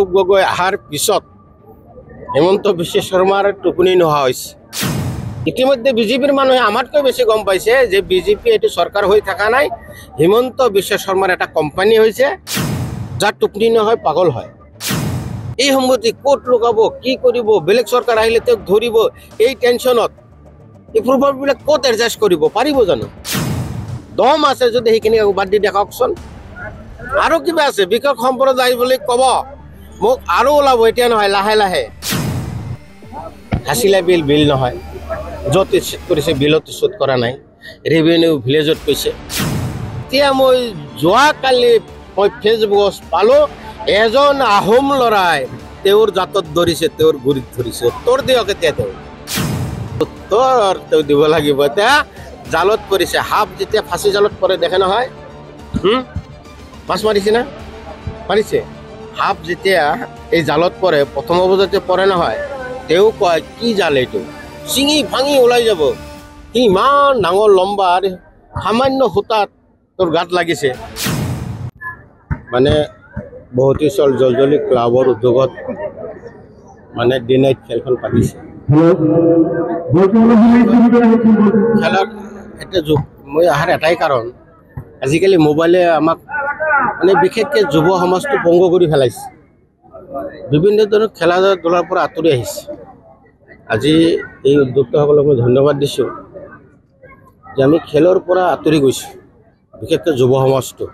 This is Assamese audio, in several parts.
গগৈ আহাৰ পিছত হেমন্ত বিশ্ব শৰ্মাৰ টোপনি নোহোৱা হৈছে। ইতিমধ্যে বিজেপিৰ মানুহে আমাতকৈ বেছি গম পাইছে যে বিজেপি এইটো চৰকাৰ হৈ থকা নাই, হেমন্ত বিশ্ব শৰ্মাৰ এটা কোম্পানী হৈছে, যাৰ টোপনি নহয় পাগল হয়। এই সম্পত্তি ক'ত লগাব, কি কৰিব, বেলেগ চৰকাৰ আহিলে তেওঁক ধৰিব, এই টেনশ্যনত এই প্ৰভাৱবিলাক ক'ত এডজাষ্ট কৰিব পাৰিব জানো? দম আছে যদি সেইখিনি বাদ দি দেখাওকচোন। আৰু কিবা আছে বিকাশ সম্প্ৰদায় বুলি ক'ব, মোক আৰু ওলাব, এতিয়া নহয়, লাহে লাহে। হাছিলা বিল নহয়, য'ত ইচ্ছুত কৰিছে বিলত ইচ্ছুত কৰা নাই, ৰেভিনিউ ভিলেজত কৈছে। এতিয়া মই যোৱাকালি ফেচবুকত পালোঁ, এজন আহোম ল'ৰাই তেওঁৰ জাতত ধৰিছে, তেওঁৰ গুৰিত ধৰিছে। উত্তৰ দিয়ক এতিয়া তেওঁ দিব লাগিব। এতিয়া জালত পৰিছে, সাপ যেতিয়া ফাঁচি জালত পৰে দেখে নহয়, মাছ মাৰিছে না, মাৰিছে। সাপ যেতিয়া এই জালত পৰে, প্ৰথম অৱস্থাতে পৰে নহয়, তেওঁ কয় কি জাল এইটো, চিঙি ভাঙি ওলাই যাব। সি ইমান ডাঙৰ লম্বা, সামান্য সূতাত তোৰ গাত লাগিছে। মানে বহুতেশ্বৰ জলজলি ক্লাবৰ উদ্যোগত মানে ডে নাইট খেলখন পাতিছে। খেলত এটা মই অহাৰ এটাই কাৰণ, আজিকালি মোবাইলে আমাক মানে বিশেষকৈ যুৱ সমাজটো পংগ কৰি পেলাইছে, বিভিন্ন ধৰণৰ খেলা ধূলাৰ পৰা আঁতৰি আহিছে। আজি এই উদ্যোক্তাসকলক মই ধন্যবাদ দিছোঁ যে আমি খেলৰ পৰা আঁতৰি গৈছোঁ, বিশেষকৈ যুৱ সমাজটো।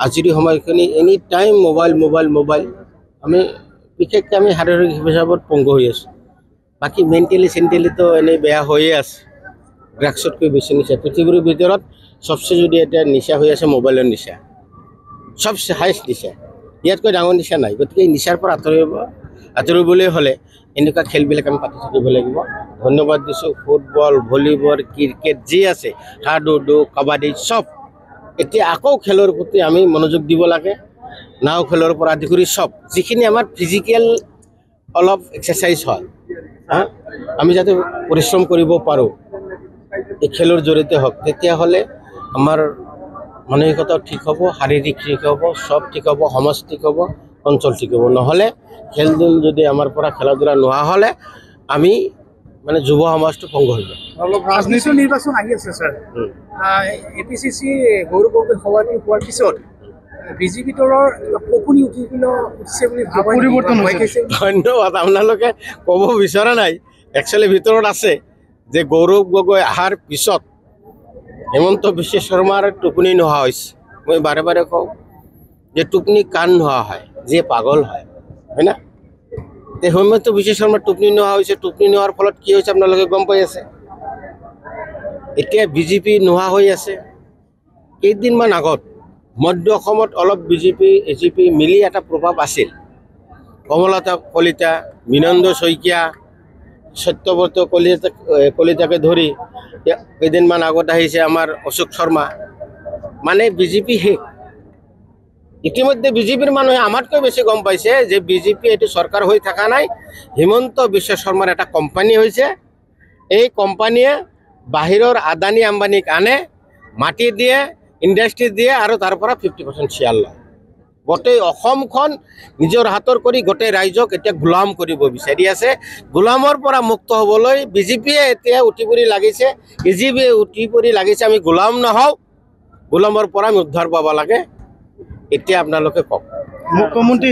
আজিৰ সময়খিনি এনি টাইম মোবাইল আমি বিশেষকৈ আমি শাৰীৰিক হিচাপত পংগ হৈ আছোঁ। বাকী মেণ্টেলিটো এনেই বেয়া হৈয়ে আছে, ড্ৰাগছতকৈ বেছি নিচা। পৃথিৱীৰ ভিতৰত চবচে যদি এতিয়া নিচা হৈ আছে মোবাইলৰ নিচা, চবচে হাইষ্ট নিচা, ইয়াতকৈ ডাঙৰ নিচা নাই। গতিকে এই নিচাৰ পৰা আঁতৰিবলৈ হ'লে এনেকুৱা খেলবিলাক আমি পাতি থাকিব লাগিব। ধন্যবাদ দিছোঁ। ফুটবল, ভলীবল, ক্ৰিকেট যি আছে, হাডুডু, কাবাডী চব, এতিয়া আকৌ খেলৰ প্ৰতি আমি মনোযোগ দিব লাগে। নাও খেলৰ পৰা আদি কৰি চব, যিখিনি আমাৰ ফিজিকেল অলপ এক্সাৰচাইজ হয়, আমি যাতে পৰিশ্ৰম কৰিব পাৰোঁ এই খেলৰ জৰিয়তে হওক, তেতিয়াহ'লে আমাৰ মানসিকতাও ঠিক হ'ব, শাৰীৰিক ঠিক হ'ব, চব ঠিক হ'ব, সমাজ ঠিক হ'ব, অঞ্চল ঠিক হ'ব। নহ'লে খেল ধূল যদি আমাৰ পৰা খেলা ধূলা নোহোৱা হ'লে আমি মানে যুৱ সমাজটো ভংগ হৈ যায়। অলপ ৰাজনীতি নিৰ্বাচন আহি আছে ছাৰ। APCC গৌৰৱ গগৈ সভাপতি হোৱাৰ পিছত বিজেপি দলৰ সপোনি উঠিছে বুলি পৰিৱৰ্তন হৈছে। ধন্যবাদ। আপোনালোকে ক'ব বিচৰা নাই, একচুৱেলি ভিতৰত আছে যে গৌৰৱ গগৈ অহাৰ পিছত হেমন্ত বিশ্ব শৰ্মাৰ টোপনি নোহোৱা হৈছে। মই বাৰে বাৰে কওঁ যে টোপনি কাণ নোহোৱা হয়, যে পাগল হয় না। হেমন্ত বিশ্ব শৰ্মাৰ টোপনি নোহোৱা হৈছে। টোপনি নোহোৱাৰ ফলত কি হৈছে আপোনালোকে গম পাই আছে। এতিয়া বিজেপি নোহোৱা হৈ আছে। কেইদিনমান আগত মধ্য অসমত অলপ বিজেপি AGP মিলি এটা প্ৰভাৱ আছিল। কমলতা কলিতা, বিনন্দ শইকীয়া, সত্যব্ৰত কলিতাকে ধৰি কেইদিনমান আগত আহিছে আমাৰ অশোক শৰ্মা। মানে বিজেপি শেষ। ইতিমধ্যে বিজেপিৰ মানুহে আমাতকৈ বেছি গম পাইছে যে বিজেপি এইটো চৰকাৰ হৈ থকা নাই, হেমন্ত বিশ্ব শৰ্মাৰ এটা কোম্পানী হৈছে। এই কোম্পানীয়ে বাহিৰৰ আদানী আম্বানীক আনে, মাটি দিয়ে, ইণ্ডাষ্ট্ৰী দিয়ে, আৰু তাৰ পৰা 50% শ্বেয়াৰ লয়। গোটেই অসমখন নিজৰ হাতৰ কৰি গোটেই ৰাইজক এতিয়া গোলাম কৰিব বিচাৰি আছে। গোলামৰ পৰা মুক্ত হ'বলৈ বিজেপিয়ে এতিয়া উঠি পৰি লাগিছে, AGPয়ে উঠি পৰি লাগিছে আমি গোলাম নহওঁ, গোলামৰ পৰা আমি উদ্ধাৰ পাব লাগে। এতিয়া আপোনালোকে কওক। মুখ্যমন্ত্ৰী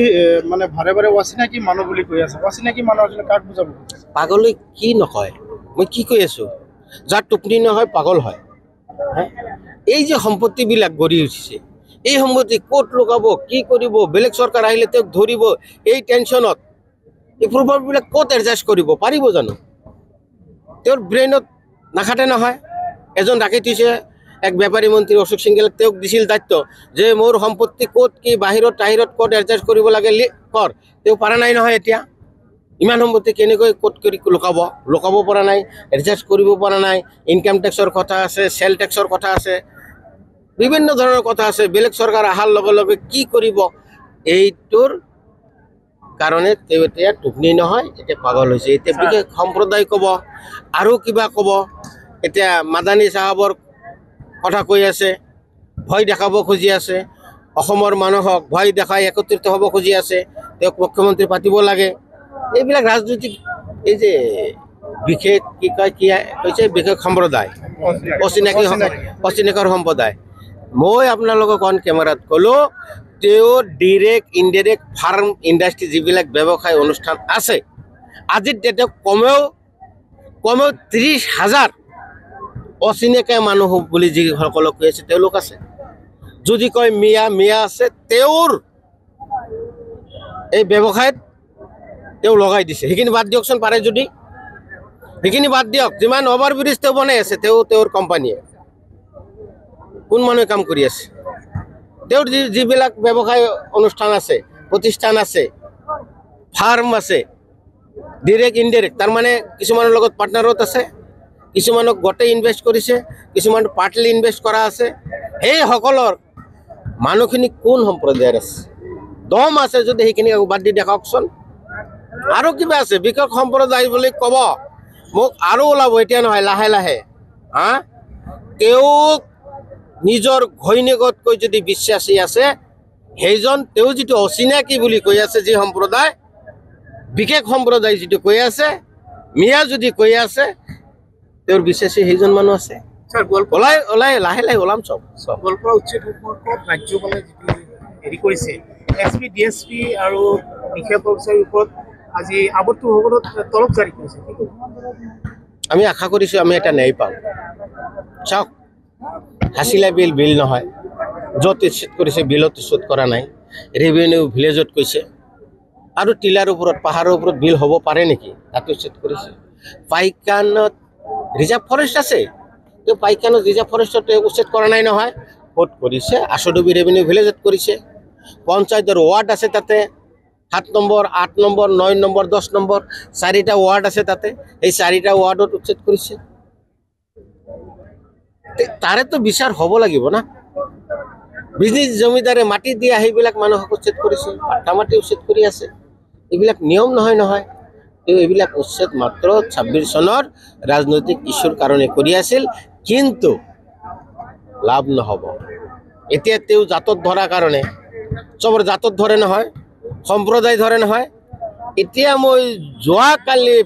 মানে ভাৰে ভাৰে অচিনাকি মানুহ বুলি কৈ আছে। অচিনাকি মানুহ আচলতে কাক বুজাব? পাগলৈ কি নকয়, মই কি কৈ আছোঁ, যাৰ টোপনি নহয় পাগল হয়। এই যে সম্পত্তিবিলাক গঢ়ি উঠিছে, এই সম্পত্তি ক'ত লগাব, কি কৰিব, বেলেগ চৰকাৰ আহিলে তেওঁক ধৰিব, এই টেনশ্যনত এই প্ৰভাৱবিলাক ক'ত এডজাষ্ট কৰিব পাৰিব জানো? তেওঁৰ ব্ৰেইনত নাখাটে নহয়। এজন ৰাখি থৈছে এক বেপাৰী মন্ত্ৰী অশোক সিংঘলে, তেওঁক দিছিল দায়িত্ব যে মোৰ সম্পত্তি ক'ত কি বাহিৰত ক'ত এডজাষ্ট কৰিব লাগে কৰ। তেওঁ পৰা নাই নহয়। এতিয়া ইমান সম্পত্তি কেনেকৈ ক'ত কৰি লুকাব পৰা নাই, এডজাষ্ট কৰিব পৰা নাই। ইনকাম টেক্সৰ কথা আছে, চেল টেক্সৰ কথা আছে, বিভিন্ন ধৰণৰ কথা আছে। বেলেগ চৰকাৰ অহাৰ লগে লগে কি কৰিব, এইটোৰ কাৰণে তেওঁ এতিয়া টোপনি নহয়, এতিয়া পাগল হৈছে। এতিয়া বিশেষ সম্প্ৰদায় ক'ব, আৰু কিবা ক'ব। এতিয়া মাদানী চাহাবৰ কথা কৈ আছে, ভয় দেখাব খুজি আছে, অসমৰ মানুহক ভয় দেখাই একত্ৰিত হ'ব খুজি আছে। তেওঁক মুখ্যমন্ত্ৰী পাতিব লাগে। এইবিলাক ৰাজনৈতিক এই যে বিশেষ কি কয় কি কৈছে বিশেষ সম্প্ৰদায় অচিনাকি সম্প্ৰদায়। মই আপোনালোকক অন কেমেৰাত ক'লোঁ তেওঁ ডিৰেক্ট ইনডিৰেক্ট ফাৰ্ম ইণ্ডাষ্ট্ৰী যিবিলাক ব্যৱসায় অনুষ্ঠান আছে আজিৰ ডেটত কমেও 30,000 অচিনাকি মানুহ বুলি যিসকলক কৈ আছে তেওঁলোক আছে। যদি কয় মিয়া আছে, তেওঁৰ এই ব্যৱসায়ত তেওঁ লগাই দিছে। সেইখিনি বাদ দিয়কচোন পাৰে যদি, সেইখিনি বাদ দিয়ক। যিমান অভাৰ ব্ৰিজ তেওঁ বনাই আছে তেওঁৰ কোম্পানীয়ে, কোন মানুহে কাম কৰি আছে? তেওঁৰ যিবিলাক ব্যৱসায় অনুষ্ঠান আছে, প্ৰতিষ্ঠান আছে, ফাৰ্ম আছে, ডিৰেক্ট ইনডিৰেক্ট, তাৰমানে কিছুমানৰ লগত পাৰ্টনাৰত আছে, কিছুমানক গোটেই ইনভেষ্ট কৰিছে, কিছুমান পাৰ্টলি ইনভেষ্ট কৰা আছে। সেইসকলৰ মানুহখিনি কোন সম্প্ৰদায়ৰ আছে? দম আছে যদি সেইখিনি বাদ দি দেখাওকচোন। আৰু কিবা আছে বিশেষ সম্প্ৰদায় বুলি ক'ব মোক আৰু ওলাব, এতিয়া নহয়, লাহে লাহে। তেওঁক নিজৰ ঘৈণীয়েকতকৈ যদি বিশ্বাসী আছে, সেইজন তেওঁ যিটো অচিনাকি বুলি কৈ আছে, যি সম্প্ৰদায় বিশেষ সম্প্ৰদায় যিটো কৈ আছে, মিয়া যদি কৈ আছে, তেওঁৰ বিশ্বাসী সেইজন মানুহ আছে। ওলাই লাহে লাহে ওলাম চব। গোৱালপাৰা উচ্ছেদ সম্পৰ্কত ৰাজ্যপালে যিটো হেৰি কৰিছে, SP DSP আৰু বিষয়া কৰ্মচাৰীৰ ওপৰত আজি আৱদ্ধসকলত তলব জাৰি কৰিছে। আমি আশা কৰিছোঁ আমি এটা ন্যায় পাম। চাওক, হাছিলা বিল নহয়, য'ত উচ্ছেদ কৰিছে বিলত উচ্ছেদ কৰা নাই। ৰেভিনিউ ভিলেজত কৈছে, আৰু টিলাৰ ওপৰত পাহাৰৰ ওপৰত বিল হ'ব পাৰে নেকি? তাত উচ্ছেদ কৰিছে। পাইকানত ৰিজাৰ্ভ ফৰেষ্ট আছে, তেওঁ পাইকানত ৰিজাৰ্ভ ফৰেষ্টত উচ্ছেদ কৰা নাই নহয়। ক'ত কৰিছে? আছডুবি ৰেভিনিউ ভিলেজত কৰিছে। পঞ্চায়তৰ ৱাৰ্ড আছে তাতে, 7 নম্বৰ, 8 নম্বৰ, 9 নম্বৰ, 10 নম্বৰ, 4টা ৱাৰ্ড আছে তাতে। এই 4টা ৱাৰ্ডত উচ্ছেদ কৰিছে। তাৰেতো বিচাৰ হ'ব লাগিব না। বিজনেছ জমিদাৰে মাটি দিয়া সেইবিলাক মানুহক উচ্ছেদ কৰিছে, পাট্টা মাটি উচ্ছেদ কৰি আছে। এইবিলাক নিয়ম নহয়। তেওঁ এইবিলাক উচ্ছেদ মাত্ৰ 26 চনৰ ৰাজনৈতিক ইছ্যুৰ কাৰণে কৰি আছিল, কিন্তু লাভ নহ'ব। এতিয়া তেওঁ জাতত ধৰাৰ কাৰণে, চবৰ জাতত ধৰে নহয়, সম্প্ৰদায় ধৰে নহয়। এতিয়া মই যোৱাকালি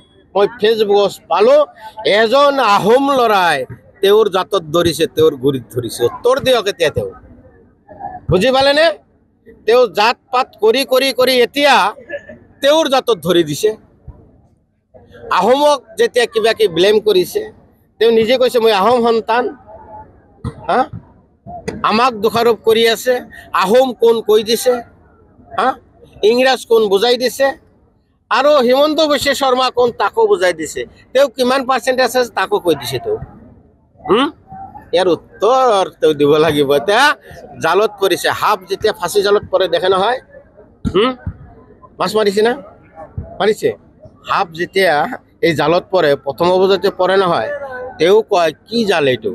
ফেচবুকত পালোঁ, এজন আহোম ল'ৰাই তেওঁৰ জাতত ধৰিছে, তেওঁৰ গুৰিত ধৰিছে। উত্তৰ দিয়ক এতিয়া তেওঁ, বুজি পালেনে? তেওঁ জাত পাত কৰি এতিয়া তেওঁৰ জাতত ধৰি দিছে। আহোমক যেতিয়া কিবা কি ব্লেম কৰিছে, তেওঁ নিজে কৈছে মই আহোম সন্তান। আমাক দোষাৰোপ কৰি আছে। আহোম কোন কৈ দিছে, ইংৰাজ কোন বুজাই দিছে, আৰু হিমন্ত বিশ্ব শৰ্মা কোন তাকো বুজাই দিছে। তেওঁ কিমান পাৰ্চেণ্টেজ আছে তাকো কৈ দিছে। তেওঁ ইয়াৰ উত্তৰ তেওঁ দিব লাগিব। এতিয়া জালত পৰিছে, সাপ যেতিয়া ফাঁচি জালত পৰে দেখে নহয়, মাছ মাৰিছে না, মাৰিছে। সাপ যেতিয়া এই জালত পৰে, প্ৰথম অৱস্থাতে পৰে নহয়, তেওঁ কয় কি জাল এইটো,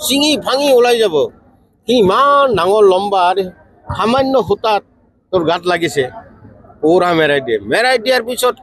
ছিঙি ভাঙি ওলাই যাব। সি ইমান ডাঙৰ লম্বা, সামান্য সূতাত তোৰ গাত লাগিছে, পুৰা মেৰাই দিয়ে। মেৰাই দিয়াৰ পিছত